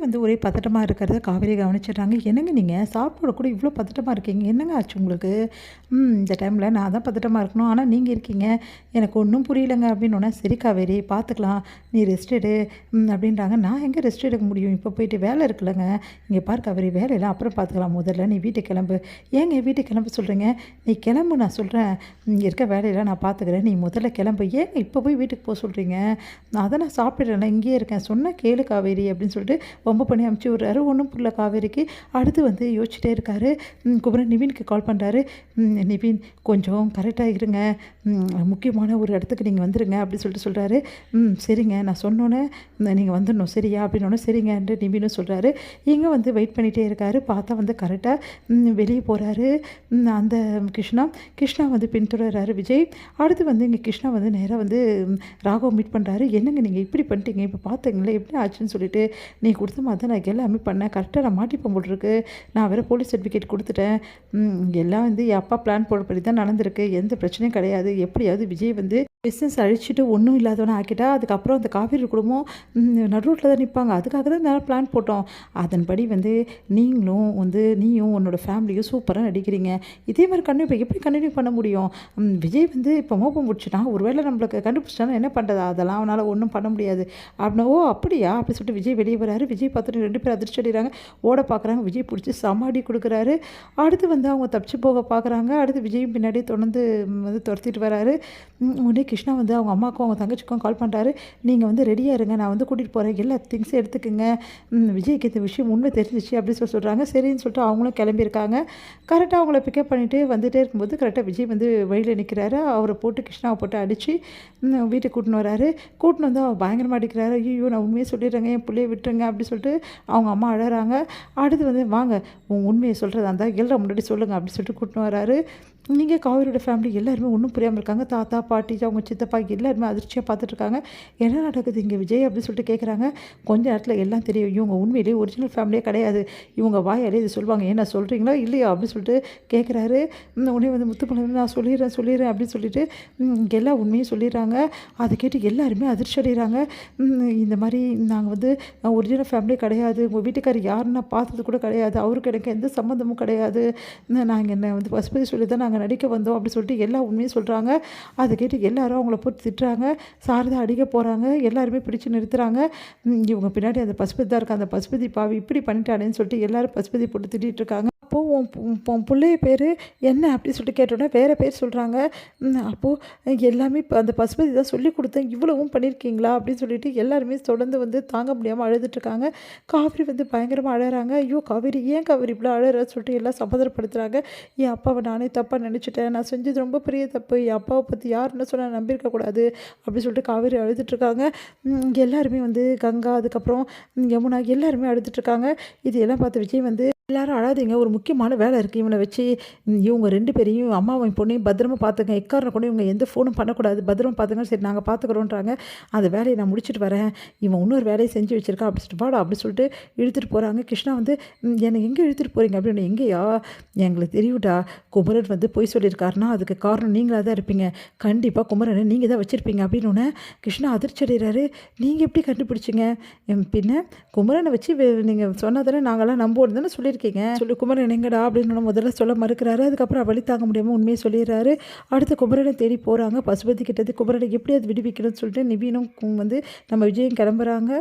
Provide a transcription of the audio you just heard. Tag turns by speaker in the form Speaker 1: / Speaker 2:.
Speaker 1: வந்து ஒரே பதட்டமாக இருக்கிறத காவேரி கவனிச்சிடுறாங்க. என்னங்க நீங்கள் சாப்பிட கூட இவ்வளோ பதட்டமாக இருக்கீங்க, என்னங்க ஆச்சு உங்களுக்கு? இந்த டைமில் நான் தான் பதட்டமாக இருக்கணும், ஆனால் நீங்கள் இருக்கீங்க, எனக்கு ஒன்றும் புரியலங்க அப்படின்னோடனே, சரி காவேரி பார்த்துக்கலாம், நீ ரெஸ்ட் எடு அப்படின்றாங்க. நான் எங்கே ரெஸ்ட் எடுக்க முடியும், இப்போ போயிட்டு வேலை இருக்குல்லங்க. இங்கே பாரு காவேரி, வேலையெல்லாம் அப்புறம் பார்த்துக்கலாம், முதல்ல நீ வீட்டுக்கு கிளம்பு. ஏங்க வீட்டுக்கு கிளம்ப சொல்கிறீங்க? நீ கிளம்பு, நான் சொல்கிறேன், இங்கே இருக்க வேலையெல்லாம் நான் பார்த்துக்கிறேன், நீ முதல்ல கிளம்பு. ஏங்க இப்போ போய் வீட்டுக்கு போக சொல்கிறீங்க? நான் அதை நான் சாப்பிட்டுறேன், இங்கேயே இருக்கேன், சொன்னால் கேளு காவேரி அப்படின்னு சொல்லிட்டு ரொம்ப பண்ணி அமுச்சு விட்றாரு. ஒன்றும் புரியல காவேரிக்கு. அடுத்து வந்து யோசிச்சுட்டே இருக்காரு. குமரன் நிவினுக்கு கால் பண்ணுறாரு. நிவின் கொஞ்சம் கரெக்டாக இருங்க, முக்கியமான ஒரு இடத்துக்கு நீங்கள் வந்துடுங்க அப்படின்னு சொல்லிட்டு சொல்கிறாரு. சரிங்க, நான் சொன்னோன்னே நீங்கள் வந்துடணும் சரியா அப்படின்னோடனே சரிங்கன்ட்டு நிவினும் சொல்கிறாரு. இங்கே வந்து வெயிட் பண்ணிகிட்டே இருக்காரு. பார்த்தா வந்து கரெக்டாக வெளியே போகிறாரு அந்த கிருஷ்ணா வந்து பின்தொடர்றாரு விஜய். அடுத்து வந்து இங்கே கிருஷ்ணா வந்து நேராக வந்து ராகவ் மீட் பண்ணுறாரு. என்னங்க நீங்கள் இப்படி பண்ணிட்டீங்க, இப்போ பார்த்தீங்களே எப்படி ஆச்சுன்னு சொல்லிட்டு, நீ கொடுத்த மாதிரி தான் நான் எல்லாமே பண்ணேன், கரெக்டாக நான் மாட்டிப்போம் போட்டிருக்கு, நான் வேறு போலீஸ் சர்டிஃபிகேட் கொடுத்துட்டேன், எல்லாம் வந்து என் அப்பா பிளான் போடப்படி தான் நடந்திருக்கு, எந்த பிரச்சனையும் கிடையாது, எப்படியாவது விஜய் வந்து பிஸ்னஸ் அழிச்சிட்டு ஒன்றும் இல்லாதவனை ஆக்கிட்டா, அதுக்கப்புறம் அந்த காவேரி குடும்பம் நடுரோட்டில் தான் நிற்பாங்க, அதுக்காக தான் நான் பிளான் போட்டோம், அதன்படி வந்து நீயும் உன்னோட ஃபேமிலியும் சூப்பராக நடிக்கிறீங்க, இதே மாதிரி எப்படி கண்டினியூ பண்ண முடியும்? விஜய் வந்து இப்போ மோப்பம் முடிச்சுட்டான், ஒருவேளை நம்மளுக்கு கண்டுபிடிச்சிட்டானா என்ன பண்ணுறது, அதெல்லாம் அவனால் ஒன்றும் பண்ண முடியாது அப்படின்னா, ஓ அப்படியா அப்படி சொல்லிட்டு விஜய் வெளியே வராரு. விஜய் பார்த்துட்டு 2 பேர் அதிர்ச்சி அடைகிறாங்க, ஓட பார்க்குறாங்க. விஜய் பிடிச்சி சமாடி கொடுக்குறாரு. அடுத்து வந்து அவங்க தப்பிச்சு போக பார்க்குறாங்க. அடுத்து விஜயும் பின்னாடி தொடர்ந்து வந்து துரத்திட்டு வராரு. உடனே கிருஷ்ணா வந்து அவங்க அம்மாவுக்கும் அவங்க தங்கச்சிக்கும் கால் பண்ணுறாரு. நீங்கள் வந்து ரெடியாக இருங்க, நான் வந்து கூட்டிகிட்டு போகிறேன், எல்லா திங்ஸும் எடுத்துக்கோங்க, விஜய்க்கு இந்த விஷயம் உண்மை தெரிஞ்சிச்சு அப்படின்னு சொல்கிறாங்க. சரின்னு சொல்லிட்டு அவங்களும் கிளம்பியிருக்காங்க. கரெக்டாக அவங்கள பிக்கப் பண்ணிவிட்டு வந்துகிட்டே இருக்கும்போது கரெக்டாக விஜய் வந்து வழியில் நிற்கிறாரு. அவரை போட்டு கிருஷ்ணாவை போட்டு அடித்து வீட்டுக்கு கூட்டின்னு வராரு. கூட்டின்னு வந்து அவர் பயங்கரமாக அடிக்கிறாரு. ஐயோ நான் உண்மையை சொல்லிடுறேங்க, என் பிள்ளையை விட்டுருங்க அப்படி சொல்லிட்டு அவங்க அம்மா அழகிறாங்க. அடுத்து வந்து வாங்க உண்மையை சொல்கிறதா இருந்தால் எல்லாரும் முன்னாடி சொல்லுங்கள் அப்படி சொல்லிட்டு கூட்டின்னு வராரு. நீங்கள் காவேரியோட ஃபேமிலி எல்லாருமே ஒன்றும் புரியாமல் இருக்காங்க. தாத்தா பாட்டி அவங்க சித்தப்பா எல்லாருமே அதிர்ச்சியாக பார்த்துட்ருக்காங்க. என்ன நடக்குது இங்கே விஜய் அப்படின்னு சொல்லிட்டு கேட்குறாங்க. கொஞ்ச நேரத்தில் எல்லாம் தெரியும், இவங்க உண்மையிலேயே ஒரிஜினல் ஃபேமிலியே கிடையாது, இவங்க வாயாலே இது சொல்லுவாங்க, ஏன்னா சொல்கிறீங்களா இல்லையா அப்படின்னு சொல்லிட்டு கேட்குறாரு. உடனே வந்து முத்துப்பழம் நான் சொல்லிடுறேன் அப்படின்னு சொல்லிட்டு எல்லா உண்மையும் சொல்லிடுறாங்க. அதை கேட்டு எல்லாருமே அதிர்ச்சி அடைகிறாங்க. இந்த மாதிரி நாங்கள் வந்து ஒரிஜினல் ஃபேமிலியே கிடையாது, உங்கள் வீட்டுக்காரர் யாருன்னு நான் பார்த்தது கூட கிடையாது, அவருக்கு எனக்கு எந்த சம்மந்தமும் கிடையாது, நாங்கள் என்ன வந்து பசுபதி சொல்லி தான் நாங்கள் நடிக்க வந்தோம் அப்படி சொல்லிட்டு எல்லா உண்மையும் சொல்கிறாங்க. அதை கேட்டு எல்லாரும் அவங்கள போட்டு திட்டுறாங்க. சாரதா அடிக்க போகிறாங்க. எல்லாருமே பிடிச்சி நிறுத்துறாங்க. இவங்க பின்னாடி அந்த பசுபதி தான் இருக்காங்க, அந்த பசுபதி பாவி இப்படி பண்ணிட்டானேன்னு சொல்லிட்டு எல்லாரும் பசுபதி போட்டு திட்டிகிட்டு இருக்காங்க. அப்போது உன் பிள்ளைய பேர் என்ன அப்படின்னு சொல்லிட்டு கேட்டோன்னே வேறு பேர் சொல்கிறாங்க. அப்போது எல்லாமே இப்போ அந்த பசுபதி தான் சொல்லி கொடுத்தேன், இவ்வளவும் பண்ணியிருக்கீங்களா அப்படின்னு சொல்லிட்டு எல்லாருமே தொடர்ந்து வந்து தாங்க முடியாமல் அழுதுட்டுருக்காங்க. காவேரி வந்து பயங்கரமாக அழகிறாங்க. ஐயோ காவேரி ஏன் காவேரி இப்படி அழகிறன்னு சொல்லிட்டு எல்லாம் சமாதானப்படுத்துகிறாங்க. என் அப்பாவை நானே தப்பாக நினச்சிட்டேன், நான் செஞ்சது ரொம்ப பெரிய தப்பு, என் அப்பாவை பற்றி யார் என்ன சொன்னால் நம்பியிருக்கக்கூடாது அப்படின்னு சொல்லிட்டு காவேரி அழுதுட்டுருக்காங்க. எல்லாருமே வந்து கங்கா அதுக்கப்புறம் யமுனா எல்லாருமே அழுதுட்டுருக்காங்க. இது எல்லாம் பார்த்து விஜய் வந்து எல்லாரும் அழாதீங்க, ஒரு முக்கியமான வேலை இருக்குது, இவனை வச்சு இவங்க 2 பேரையும் அம்மாவும் பொண்ணையும் பத்திரமா பார்த்துங்க, எக்காரணம் கூட இவங்க எந்த ஃபோனும் பண்ணக்கூடாது, பத்திரமா பார்த்துங்க, சரி நாங்கள் பார்த்துக்குறோன்றாங்க. அந்த வேலையை நான் முடிச்சுட்டு வரேன், இவன் இன்னொரு வேலையை செஞ்சு வச்சுருக்கா அப்படி சொல்லிட்டு வாடா அப்படி சொல்லிட்டு இழுத்துட்டு போகிறாங்க. கிருஷ்ணா வந்து என்னை எங்கே இழுத்துட்டு போகிறீங்க அப்படின்னு, எங்கேயா எங்களுக்கு தெரியும்டா, குமரன் வந்து பொய் சொல்லியிருக்காருன்னா அதுக்கு காரணம் நீங்களாக தான் இருப்பீங்க, கண்டிப்பாக குமரனை நீங்கள் தான் வச்சுருப்பீங்க அப்படின்னு கிருஷ்ணா அதிர்ச்சி அடைகிறாரு. நீங்கள் எப்படி கண்டுபிடிச்சிங்க? பின்ன குமரனை வச்சு நீங்கள் சொன்னால் தானே நாங்களாம் நம்புவோம் தானே சொல்லியிருக்கீங்க சொல்லி குமரன் எங்கடா அப்படின்னு முதல்ல சொல்ல மறுக்கிறாரு. அதுக்கப்புறம் வழி தாங்க முடியாமல் உண்மையை சொல்லிடுறாரு. அடுத்து குமரனை தேடி போகிறாங்க. பசுபதி கிட்டது குமரனை எப்படியாவது விடுவிக்கணும்னு சொல்லிட்டு நிவீனும் வந்து நம்ம விஜயும் கிளம்புறாங்க.